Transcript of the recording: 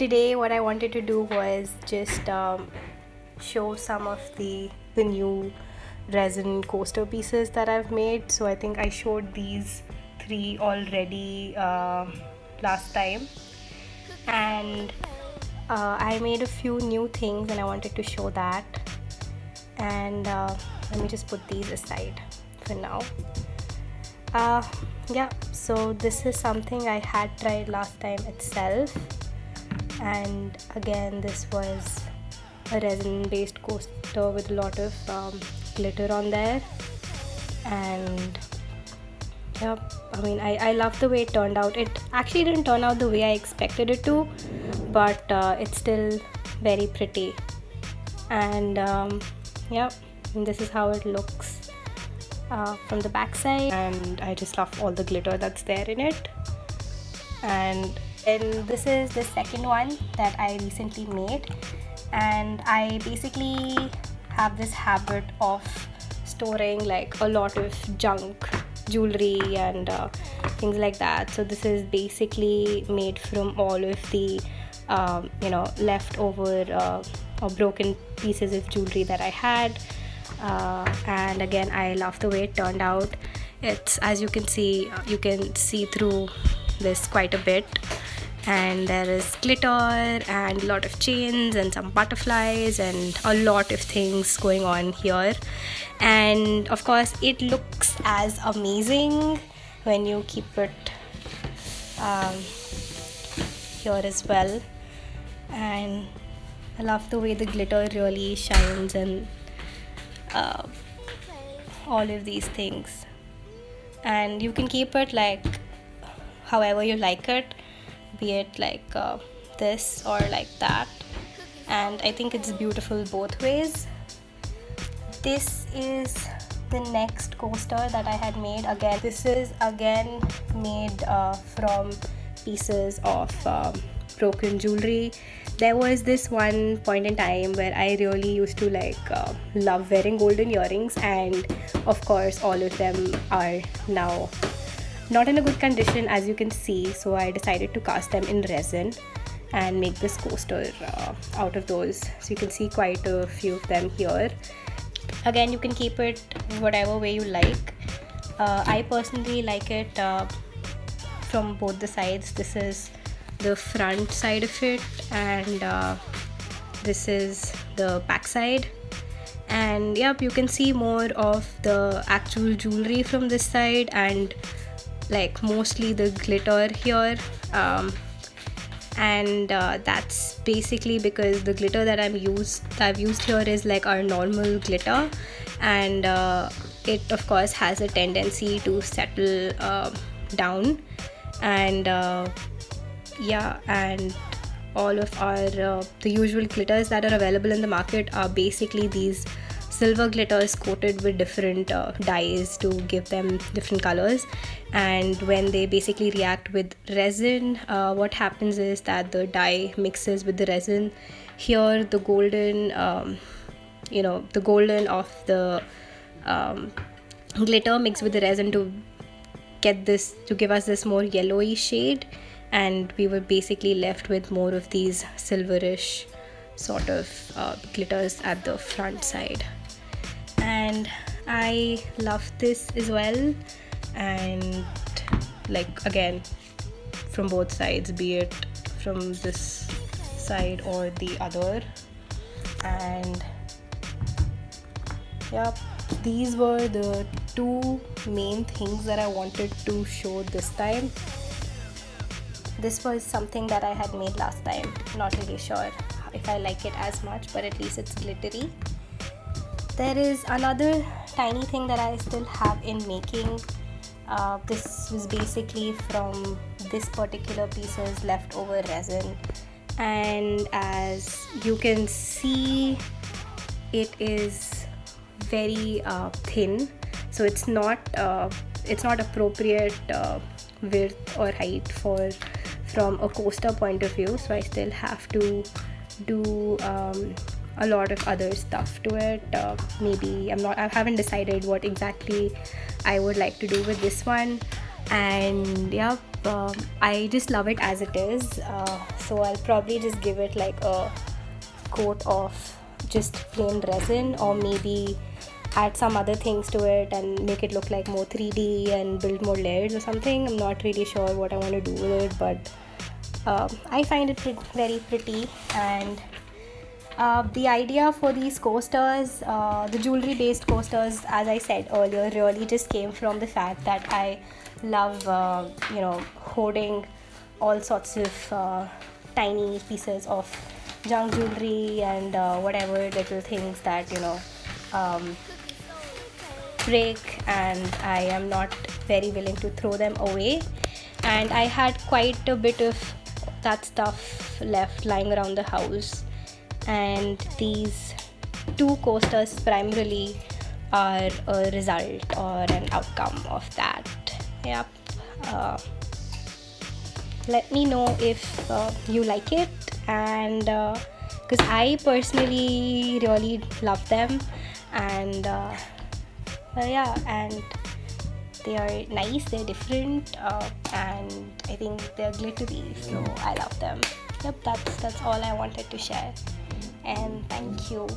today what I wanted to do was just show some of the new resin coaster pieces that I've made. So I think I showed these 3 already last time, and I made a few new things and I wanted to show that. And let me just put these aside for now. Yeah, so this is something I had tried last time itself, and again this was a resin based coaster with a lot of glitter on there. And yeah, I mean I love the way it turned out. It actually didn't turn out the way I expected it to, but it's still very pretty. And yeah, and this is how it looks from the back side, and I just love all the glitter that's there in it. And this is the second one that I recently made, and I basically have this habit of storing like a lot of junk jewelry and things like that. So this is basically made from all of the leftover or broken pieces of jewelry that I had. And again, I love the way it turned out. It's, as you can see through this quite a bit, and there is glitter and a lot of chains and some butterflies and a lot of things going on here. And of course it looks as amazing when you keep it here as well. And I love the way the glitter really shines and all of these things. And you can keep it like however you like it, be it like this or like that, and I think it's beautiful both ways. This is the next coaster that I had made. Again, this is again made from pieces of broken jewelry. There was this one point in time where I really used to love wearing golden earrings, and of course all of them are now not in a good condition, as you can see. So I decided to cast them in resin and make this coaster out of those. So you can see quite a few of them here. Again, you can keep it whatever way you like. I personally like it from both the sides. This is the front side of it, and this is the back side. And yep, you can see more of the actual jewelry from this side, and like mostly the glitter here. And that's basically because the glitter that I've used here is like our normal glitter, and it of course has a tendency to settle down. And yeah, and all of our the usual glitters that are available in the market are basically these silver glitters coated with different dyes to give them different colors. And when they basically react with resin, what happens is that the dye mixes with the resin. Here the golden the golden of the glitter mixed with the resin to give us this more yellowy shade, and we were basically left with more of these silverish sort of glitters at the front side. And I love this as well, and like again from both sides, be it from this side or the other. And yep, these were the 2 main things that I wanted to show this time. This was something that I had made last time. Not really sure if I like it as much, but at least it's glittery. There is another tiny thing that I still have in making. This was basically from this particular piece's leftover resin, and as you can see, it is very thin, so it's not appropriate width or height from a coaster point of view. So I still have to do a lot of other stuff to it. Maybe I haven't decided what exactly I would like to do with this one, And yep, I just love it as it is. So I'll probably just give it like a coat of just plain resin, or maybe add some other things to it and make it look like more 3D and build more layers or something. I'm not really sure what I want to do with it, but I find it very pretty. And the idea for these coasters, the jewelry based coasters, as I said earlier, really just came from the fact that I love, hoarding all sorts of tiny pieces of junk jewelry and whatever little things that, um, break, and I am not very willing to throw them away. And I had quite a bit of that stuff left lying around the house, and these two coasters primarily are a result or an outcome of that. Yep. Uh, Let me know if you like it, and because I personally really love them, and yeah, and they are nice, they're different, and I think they're glittery, so I love them. Yep, that's all I wanted to share, and thank you.